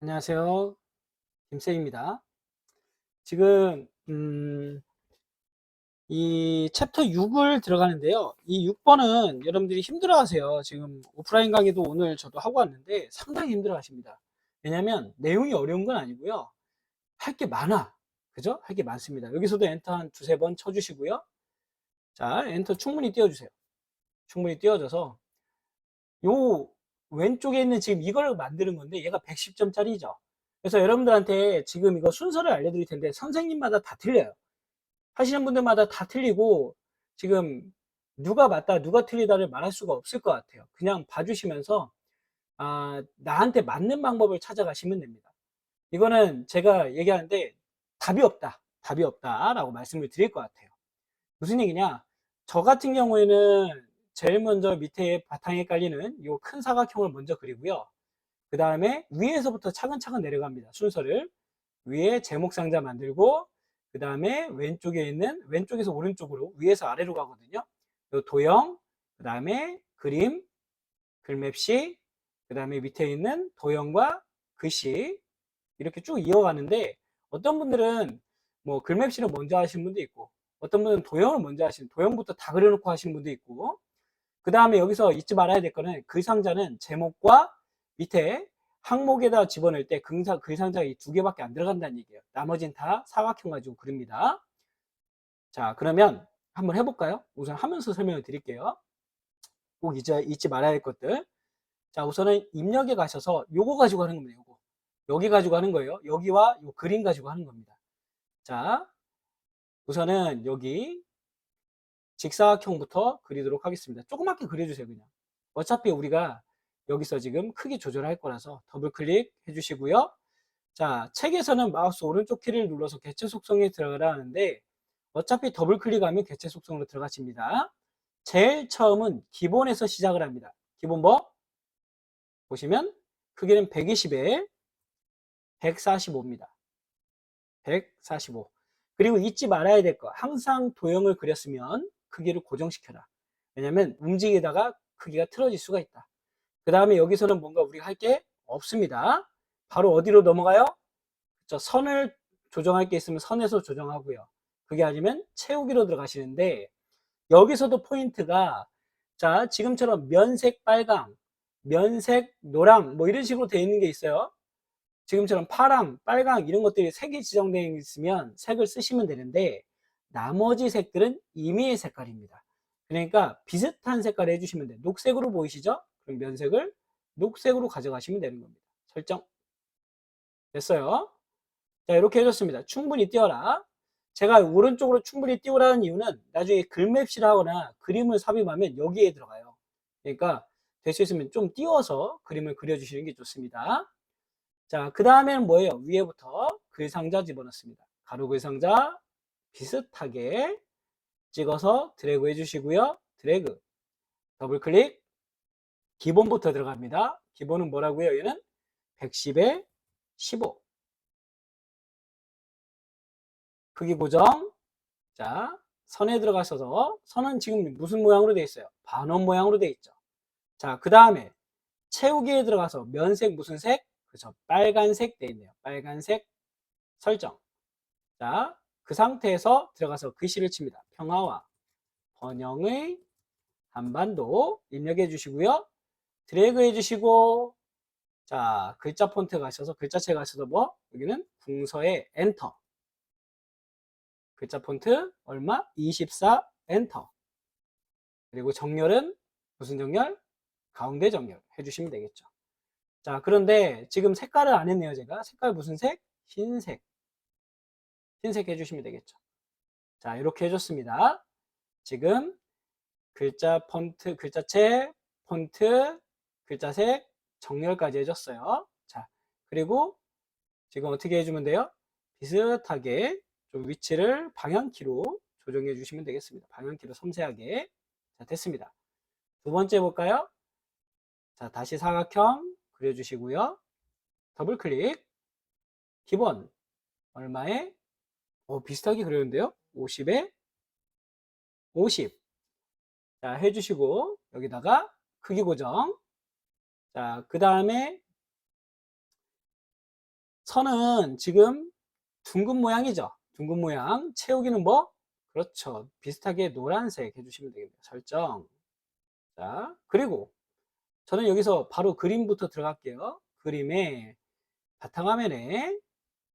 안녕하세요. 김쌤입니다. 지금 이 챕터 6을 들어가는데요. 이 6번은 여러분들이 힘들어하세요. 지금 오프라인 강의도 오늘 저도 하고 왔는데 상당히 힘들어하십니다. 왜냐하면 내용이 어려운 건 아니고요. 할 게 많아. 그죠? 할 게 많습니다. 여기서도 엔터 한 두세 번 쳐주시고요. 자, 엔터 충분히 띄워주세요. 충분히 띄워줘서 요 왼쪽에 있는 지금 이걸 만드는 건데 얘가 110점짜리죠. 그래서 여러분들한테 지금 이거 순서를 알려드릴 텐데 선생님마다 다 틀려요. 하시는 분들마다 다 틀리고 지금 누가 맞다 누가 틀리다를 말할 수가 없을 것 같아요. 그냥 봐주시면서 나한테 맞는 방법을 찾아가시면 됩니다. 이거는 제가 얘기하는데 답이 없다 라고 말씀을 드릴 것 같아요. 무슨 얘기냐, 저 같은 경우에는 제일 먼저 밑에 바탕에 깔리는 이 큰 사각형을 먼저 그리고요. 그 다음에 위에서부터 차근차근 내려갑니다. 순서를 위에 제목 상자 만들고, 그 다음에 왼쪽에 있는, 왼쪽에서 오른쪽으로 위에서 아래로 가거든요. 요 도형, 그 다음에 그림, 글맵시, 그 다음에 밑에 있는 도형과 글씨, 이렇게 쭉 이어가는데 어떤 분들은 뭐 글맵시를 먼저 하시는 분도 있고, 어떤 분은 도형을 먼저 하시는, 도형부터 다 그려놓고 하시는 분도 있고, 그 다음에 여기서 잊지 말아야 될 거는 글 상자는 제목과 밑에 항목에다 집어넣을 때 글 상자가 이 두 개밖에 안 들어간다는 얘기예요. 나머지는 다 사각형 가지고 그립니다. 자, 그러면 한번 해볼까요? 우선 하면서 설명을 드릴게요. 꼭 잊지 말아야 할 것들. 자, 우선은 입력에 가셔서 요거 가지고 하는 겁니다. 요거. 여기 가지고 하는 거예요. 여기와 요 그림 가지고 하는 겁니다. 자, 우선은 여기 직사각형부터 그리도록 하겠습니다. 조그맣게 그려주세요, 그냥. 어차피 우리가 여기서 지금 크기 조절할 거라서 더블 클릭 해주시고요. 자, 책에서는 마우스 오른쪽 키를 눌러서 개체 속성에 들어가라 하는데 어차피 더블 클릭하면 개체 속성으로 들어가십니다. 제일 처음은 기본에서 시작을 합니다. 기본 뭐? 보시면 크기는 120에 145입니다. 145. 그리고 잊지 말아야 될 거, 항상 도형을 그렸으면 크기를 고정시켜라. 왜냐면 움직이다가 크기가 틀어질 수가 있다. 그 다음에 여기서는 뭔가 우리가 할 게 없습니다. 바로 어디로 넘어가요? 저 선을 조정할 게 있으면 선에서 조정하고요. 그게 아니면 채우기로 들어가시는데 여기서도 포인트가, 자, 지금처럼 면색 빨강, 면색 노랑 뭐 이런 식으로 되어 있는 게 있어요. 지금처럼 파랑, 빨강 이런 것들이 색이 지정되어 있으면 색을 쓰시면 되는데 나머지 색들은 임의의 색깔입니다. 그러니까 비슷한 색깔을 해주시면 돼요. 녹색으로 보이시죠? 그럼 면색을 녹색으로 가져가시면 되는 겁니다. 설정 됐어요. 자, 이렇게 해줬습니다. 충분히 띄워라. 제가 오른쪽으로 충분히 띄우라는 이유는 나중에 글맵시를 하거나 그림을 삽입하면 여기에 들어가요. 그러니까 될 수 있으면 좀 띄워서 그림을 그려주시는 게 좋습니다. 자, 그 다음에는 뭐예요? 위에부터 글상자 집어넣습니다. 가로 글상자 비슷하게 찍어서 드래그 해주시고요. 드래그, 더블 클릭, 기본부터 들어갑니다. 기본은 뭐라고요? 얘는 110에 15. 크기 고정. 자, 선에 들어가셔서 선은 지금 무슨 모양으로 되어 있어요? 반원 모양으로 되어 있죠. 자, 그 다음에 채우기에 들어가서 면색 무슨 색? 그렇죠. 빨간색 되어 있네요. 빨간색 설정. 자, 그 상태에서 들어가서 글씨를 칩니다. 평화와 번영의 한반도 입력해 주시고요. 드래그 해 주시고, 자, 글자 폰트 가셔서 글자체 가셔서 뭐? 여기는 궁서에 엔터. 글자 폰트 얼마? 24 엔터. 그리고 정렬은 무슨 정렬? 가운데 정렬 해주시면 되겠죠. 자, 그런데 지금 색깔을 안 했네요. 제가 색깔 무슨 색? 흰색. 흰색 해주시면 되겠죠. 자, 이렇게 해줬습니다. 지금 글자 폰트, 글자체, 폰트, 글자색, 정렬까지 해줬어요. 자, 그리고 지금 어떻게 해주면 돼요? 비슷하게 좀 위치를 방향키로 조정해 주시면 되겠습니다. 방향키로 섬세하게. 자, 됐습니다. 두 번째 볼까요? 자, 다시 사각형 그려주시고요. 더블 클릭. 기본 얼마에? 비슷하게 그렸는데요. 50에 50. 자, 해주시고 여기다가 크기 고정. 자, 그 다음에 선은 지금 둥근 모양이죠. 둥근 모양. 채우기는 뭐? 그렇죠. 비슷하게 노란색 해주시면 되겠네요. 설정. 자, 그리고 저는 여기서 바로 그림부터 들어갈게요. 그림에 바탕화면에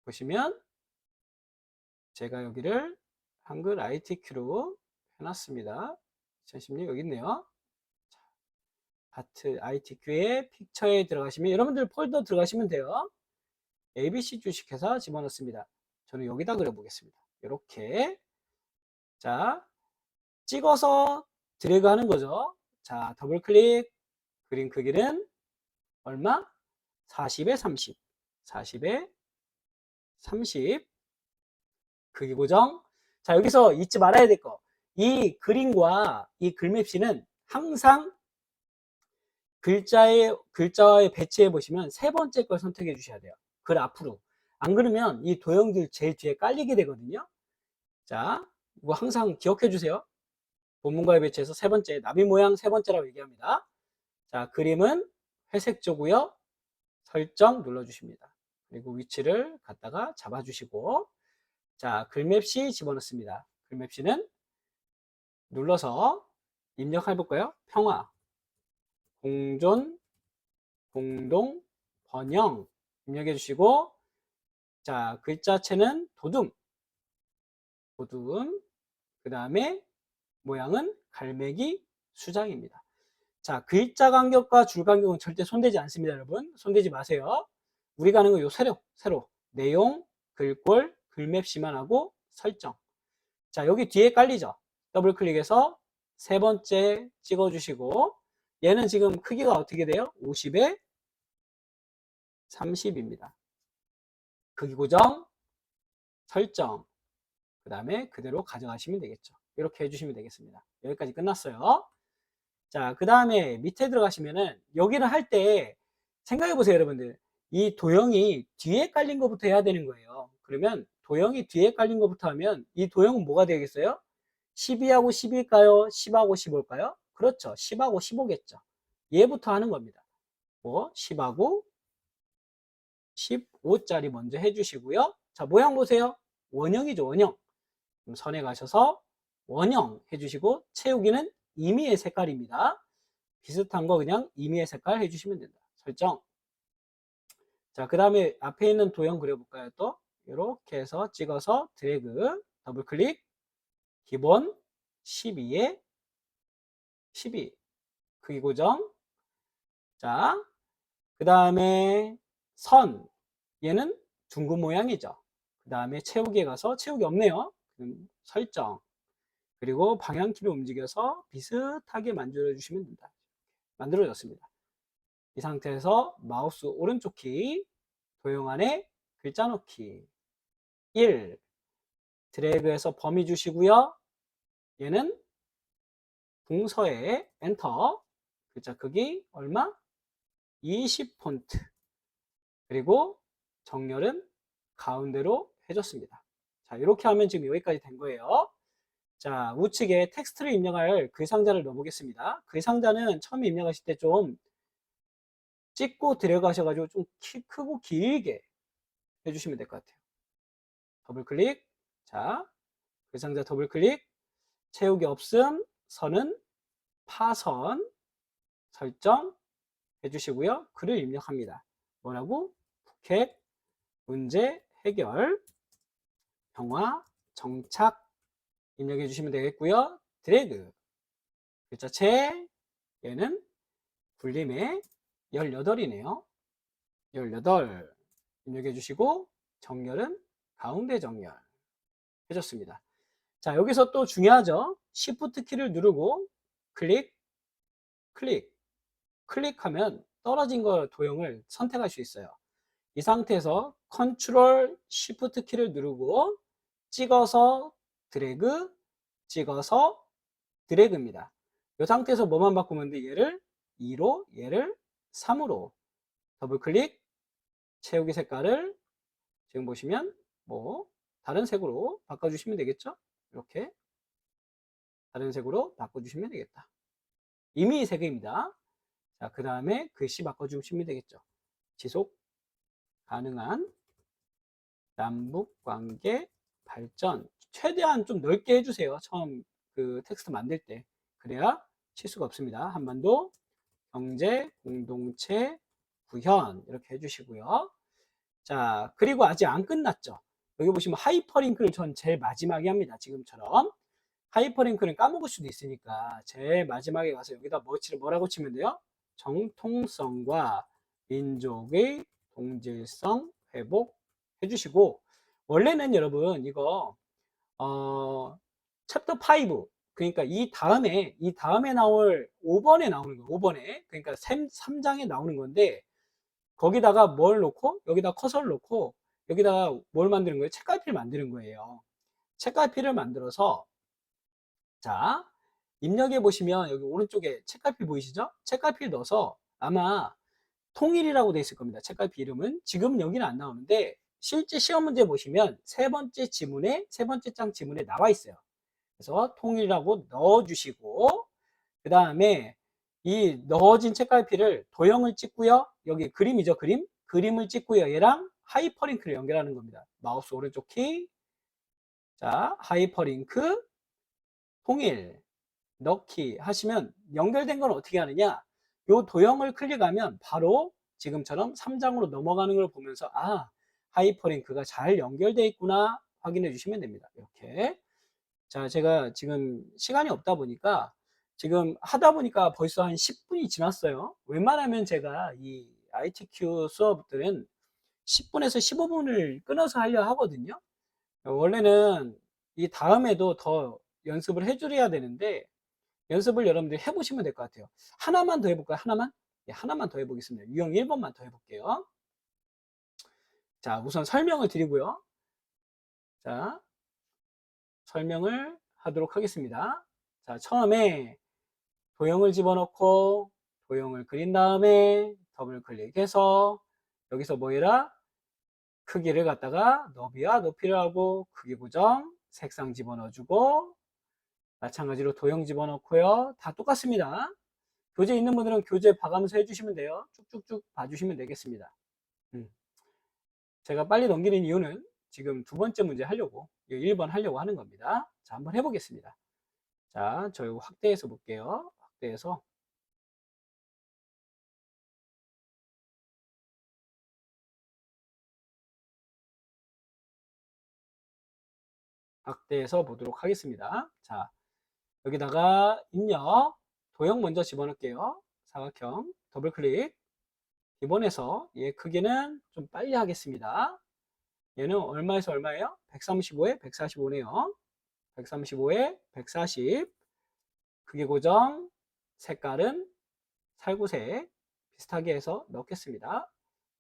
보시면 제가 여기를 한글 ITQ로 해놨습니다. 2016 여기 있네요. 아트 ITQ의 픽처에 들어가시면 여러분들 폴더 들어가시면 돼요. ABC 주식회사 집어넣습니다. 저는 여기다 그려보겠습니다. 이렇게 자 찍어서 드래그 하는 거죠. 자 더블 클릭. 그림 크기는 얼마? 40에 30. 40에 30. 크기 고정. 자 여기서 잊지 말아야 될 거. 이 그림과 이 글맵시는 항상 글자에 배치해 보시면 세 번째 걸 선택해 주셔야 돼요. 글 앞으로. 안 그러면 이 도형들 제일 뒤에 깔리게 되거든요. 자, 이거 항상 기억해 주세요. 본문과에 배치해서 세 번째, 나비 모양 세 번째라고 얘기합니다. 자, 그림은 회색조고요. 설정 눌러주십니다. 그리고 위치를 갖다가 잡아주시고, 자, 글맵시 집어넣습니다. 글맵시는 눌러서 입력해 볼까요? 평화, 공존, 공동, 번영 입력해 주시고, 자, 글자체는 도둠, 그 다음에 모양은 갈매기 수작입니다. 자, 글자 간격과 줄 간격은 절대 손대지 않습니다, 여러분. 손대지 마세요. 우리가 하는 거 요 세로. 내용, 글꼴, 글맵시만 하고 설정. 자, 여기 뒤에 깔리죠? 더블 클릭해서 세 번째 찍어주시고, 얘는 지금 크기가 어떻게 돼요? 50에 30입니다. 크기 고정, 설정. 그 다음에 그대로 가져가시면 되겠죠. 이렇게 해주시면 되겠습니다. 여기까지 끝났어요. 자, 그 다음에 밑에 들어가시면은 여기를 할 때 생각해 보세요, 여러분들. 이 도형이 뒤에 깔린 것부터 해야 되는 거예요. 그러면 도형이 뒤에 깔린 것부터 하면 이 도형은 뭐가 되겠어요? 12하고 10일까요? 10하고 15일까요? 그렇죠. 10하고 15겠죠. 얘부터 하는 겁니다. 뭐 10하고 15짜리 먼저 해주시고요. 자, 모양 보세요. 원형이죠, 원형. 그럼 선에 가셔서 원형 해주시고 채우기는 임의의 색깔입니다. 비슷한 거 그냥 임의의 색깔 해주시면 된다. 설정. 자, 그 다음에 앞에 있는 도형 그려볼까요? 또 이렇게 해서 찍어서 드래그, 더블 클릭, 기본 12에 12 크기 고정. 자, 그 다음에 선, 얘는 둥근 모양이죠. 그 다음에 채우기에 가서 채우기 없네요. 설정. 그리고 방향키를 움직여서 비슷하게 만들어 주시면 된다. 만들어졌습니다. 이 상태에서 마우스 오른쪽 키, 도형 안에 글자 넣기 1 드래그해서 범위 주시고요. 얘는 동서에 엔터, 글자 크기 얼마? 20 폰트. 그리고 정렬은 가운데로 해줬습니다. 자, 이렇게 하면 지금 여기까지 된 거예요. 자, 우측에 텍스트를 입력할 글 상자를 넣어보겠습니다. 글 상자는 처음에 입력하실 때 좀 찍고 들어가셔가지고 좀 크고 길게 해주시면 될 것 같아요. 더블 클릭. 자, 글 상자 더블 클릭. 채우기 없음. 선은 파선. 설정 해주시고요. 글을 입력합니다. 뭐라고? 북핵, 문제, 해결, 평화, 정착 입력해 주시면 되겠고요. 드래그. 글자체, 얘는 불림의 18이네요. 18 입력해 주시고 정렬은 가운데 정렬 해줬습니다. 자, 여기서 또 중요하죠. Shift 키를 누르고 클릭, 클릭하면 떨어진 거 도형을 선택할 수 있어요. 이 상태에서 Ctrl Shift 키를 누르고 찍어서 드래그, 찍어서 드래그입니다. 이 상태에서 뭐만 바꾸면 돼? 얘를 2로, 얘를 3으로 더블 클릭, 채우기 색깔을 지금 보시면 뭐 다른 색으로 바꿔주시면 되겠죠? 이렇게 다른 색으로 바꿔주시면 되겠다. 임의 색입니다. 자, 그 다음에 글씨 바꿔주시면 되겠죠. 지속 가능한 남북관계 발전. 최대한 좀 넓게 해주세요. 처음 그 텍스트 만들 때. 그래야 실수가 없습니다. 한반도 경제 공동체 구현 이렇게 해주시고요. 자, 그리고 아직 안 끝났죠. 여기 보시면 하이퍼링크를 전 제일 마지막에 합니다. 지금처럼. 하이퍼링크는 까먹을 수도 있으니까 제일 마지막에 가서 여기다 뭐라고 치면 돼요? 정통성과 민족의 동질성 회복해 주시고, 원래는 여러분 이거 챕터 5, 그러니까 이 다음에 나올 5번에 나오는 거예요. 5번에. 그러니까 3장에 나오는 건데, 거기다가 뭘 놓고 여기다 커서를 놓고 여기다가 뭘 만드는 거예요? 책갈피를 만드는 거예요. 책갈피를 만들어서, 자, 입력해 보시면 여기 오른쪽에 책갈피 보이시죠? 책갈피를 넣어서 아마 통일이라고 돼 있을 겁니다. 책갈피 이름은. 지금은 여기는 안 나오는데 실제 시험 문제 보시면 세 번째 장 지문에 나와 있어요. 그래서 통일이라고 넣어 주시고, 그 다음에 이 넣어진 책갈피를 도형을 찍고요. 여기 그림이죠, 그림을 찍고요. 얘랑 하이퍼링크를 연결하는 겁니다. 마우스 오른쪽 키, 자, 하이퍼링크 통일 넣기 하시면 연결된 건 어떻게 하느냐, 요 도형을 클릭하면 바로 지금처럼 3장으로 넘어가는 걸 보면서 하이퍼링크가 잘 연결되어 있구나 확인해 주시면 됩니다. 이렇게. 자, 제가 지금 시간이 없다 보니까 지금 하다 보니까 벌써 한 10분이 지났어요. 웬만하면 제가 이 ITQ 수업들은 10분에서 15분을 끊어서 하려 하거든요. 원래는 이 다음에도 더 연습을 해줘야 되는데, 연습을 여러분들이 해보시면 될 것 같아요. 하나만 더 해볼까요? 하나만? 예, 하나만 더 해보겠습니다. 유형 1번만 더 해볼게요. 자, 우선 설명을 드리고요. 자, 설명을 하도록 하겠습니다. 자, 처음에 도형을 집어넣고 도형을 그린 다음에 더블 클릭해서 여기서 뭐 해라? 크기를 갖다가 너비와 높이를 하고 크기 고정, 색상 집어넣어주고, 마찬가지로 도형 집어넣고요. 다 똑같습니다. 교재 있는 분들은 교재 봐가면서 해주시면 돼요. 쭉쭉쭉 봐주시면 되겠습니다. 제가 빨리 넘기는 이유는 지금 두 번째 문제 하려고, 1번 하려고 하는 겁니다. 자, 한번 해보겠습니다. 자, 저 이거 확대해서 볼게요. 확대해서 보도록 하겠습니다. 자, 여기다가 입력, 도형 먼저 집어넣을게요. 사각형, 더블 클릭. 기본에서 얘 크기는 좀 빨리 하겠습니다. 얘는 얼마에서 얼마예요? 135에 145네요. 135에 140. 크기 고정, 색깔은 살구색 비슷하게 해서 넣겠습니다.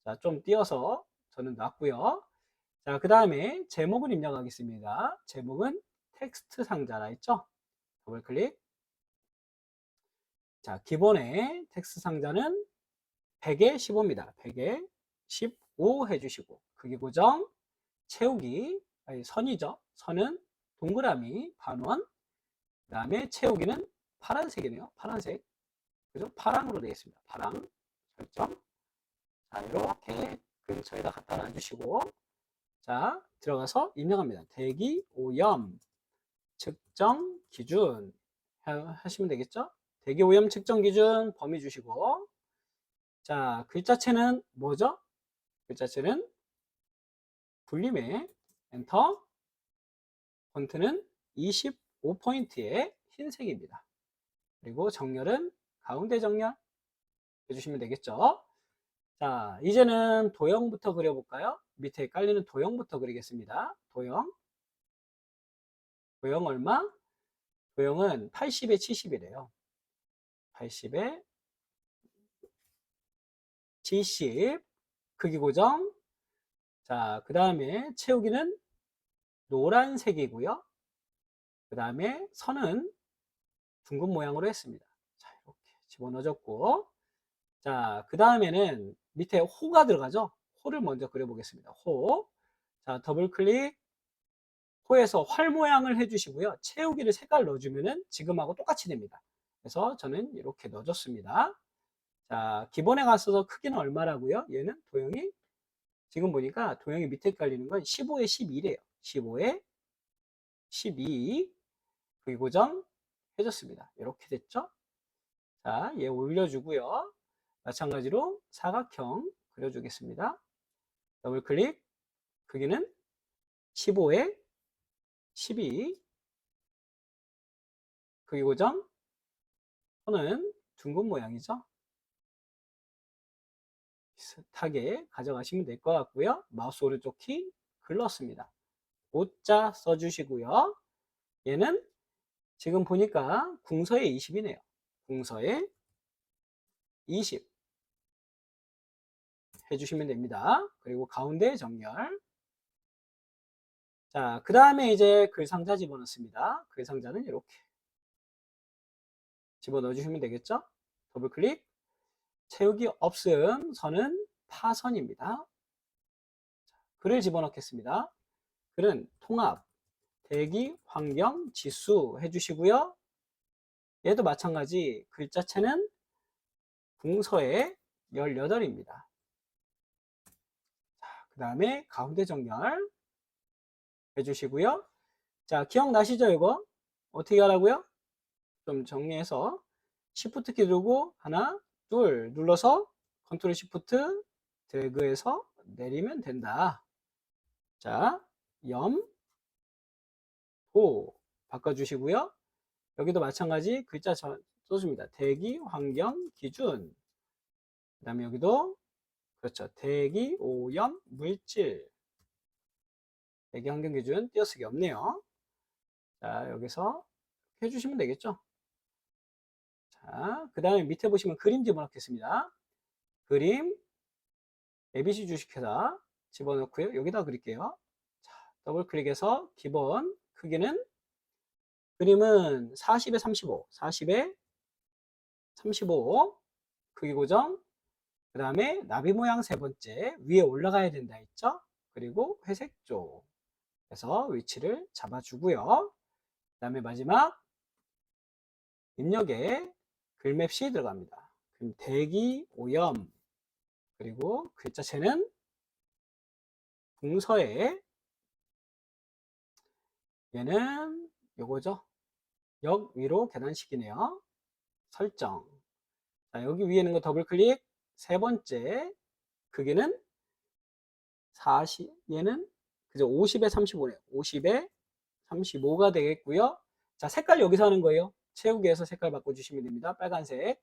자, 좀 띄어서 저는 놨고요. 자, 그 다음에 제목을 입력하겠습니다. 제목은 텍스트 상자라 했죠? 더블 클릭. 자, 기본의 텍스트 상자는 100에 15입니다. 100에 15 해주시고, 크기 고정, 채우기, 선이죠. 선은 동그라미, 반원, 그 다음에 채우기는 파란색이네요. 파란색. 그죠? 파랑으로 되겠습니다. 파랑 설정. 자, 이렇게 근처에다 갖다 놔주시고, 자, 들어가서 입력합니다. 대기 오염 측정 기준 하시면 되겠죠? 대기 오염 측정 기준 범위 주시고, 자, 글자체는 뭐죠? 글자체는 불림에 엔터, 폰트는 25포인트의 흰색입니다. 그리고 정렬은 가운데 정렬 해주시면 되겠죠? 자, 이제는 도형부터 그려볼까요? 밑에 깔리는 도형부터 그리겠습니다. 도형 얼마? 도형은 80에 70이래요. 80에 70. 크기 고정. 자, 그 다음에 채우기는 노란색이고요. 그 다음에 선은 둥근 모양으로 했습니다. 자, 이렇게 집어넣어줬고, 자, 그 다음에는 밑에 호가 들어가죠? 호를 먼저 그려보겠습니다. 호. 자, 더블 클릭. 호에서 활 모양을 해주시고요. 채우기를 색깔 넣어주면은 지금하고 똑같이 됩니다. 그래서 저는 이렇게 넣어줬습니다. 자, 기본에 가서 크기는 얼마라고요? 얘는 도형이 지금 보니까 도형이 밑에 깔리는 건 15에 12래요. 15에 12 그리고점 해줬습니다. 이렇게 됐죠? 자, 얘 올려주고요. 마찬가지로 사각형 그려주겠습니다. 더블 클릭. 크기는 15에 12 크기고점 선은 둥근 모양이죠. 비슷하게 가져가시면 될 것 같고요. 마우스 오른쪽 키 글렀습니다. O자 써주시고요. 얘는 지금 보니까 궁서에 20이네요. 궁서에 20 해주시면 됩니다. 그리고 가운데 정렬. 자, 그 다음에 이제 글상자 집어넣습니다. 글상자는 이렇게 집어넣어 주시면 되겠죠? 더블 클릭. 채우기 없음 선은 파선입니다. 글을 집어넣겠습니다. 글은 통합, 대기, 환경, 지수 해주시고요. 얘도 마찬가지 글자체는 궁서에 18입니다. 그 다음에 가운데 정렬 해주시고요. 자, 기억나시죠? 이거 어떻게 하라고요? 좀 정리해서 Shift 키 누르고 하나, 둘 눌러서 컨트롤 Shift 드래그해서 내리면 된다. 자, 염, 도 바꿔주시고요. 여기도 마찬가지 글자 써줍니다. 대기, 환경, 기준. 그 다음에 여기도 그렇죠. 대기, 오염, 물질. 대기, 환경, 기준 띄어쓰기 없네요. 자, 여기서 해주시면 되겠죠. 자, 그 다음에 밑에 보시면 그림 집어넣겠습니다. 그림, ABC 주식회사 집어넣고요. 여기다 그릴게요. 자, 더블 클릭해서 기본 크기는 그림은 40에 35, 40에 35 크기 고정. 그 다음에 나비 모양 세 번째 위에 올라가야 된다 했죠. 그리고 회색 쪽 해서 위치를 잡아주고요. 그 다음에 마지막 입력에 글맵시 들어갑니다. 그럼 대기, 오염 그리고 글자체는 궁서에 얘는 요거죠. 역 위로 계단식이네요. 설정. 자, 여기 위에 있는 거 더블 클릭. 세 번째 크기는 40 얘는 그죠? 50에 35네요. 50에 35가 되겠고요. 자, 색깔 여기서 하는 거예요. 채우기에서 색깔 바꿔주시면 됩니다. 빨간색.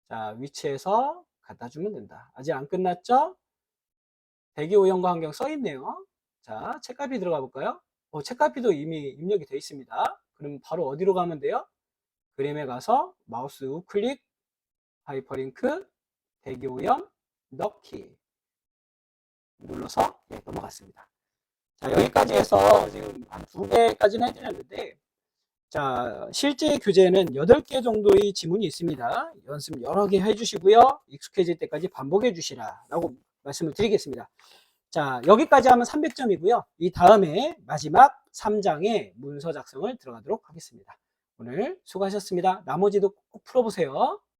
자, 위치에서 갖다 주면 된다. 아직 안 끝났죠? 대기 오염과 환경 써 있네요. 자, 책갈피 들어가 볼까요? 책갈피도 이미 입력이 되어 있습니다. 그럼 바로 어디로 가면 돼요? 그림에 가서 마우스 우클릭, 하이퍼링크, 대기 오염, 넣기 눌러서 넘어갔습니다. 자, 여기까지 해서 지금 한 2개까지는 해드렸는데, 자, 실제 교재는 8개 정도의 지문이 있습니다. 연습 여러 개 해주시고요. 익숙해질 때까지 반복해 주시라 라고 말씀을 드리겠습니다. 자, 여기까지 하면 300점이고요. 이 다음에 마지막 3장의 문서 작성을 들어가도록 하겠습니다. 오늘 수고하셨습니다. 나머지도 꼭 풀어보세요.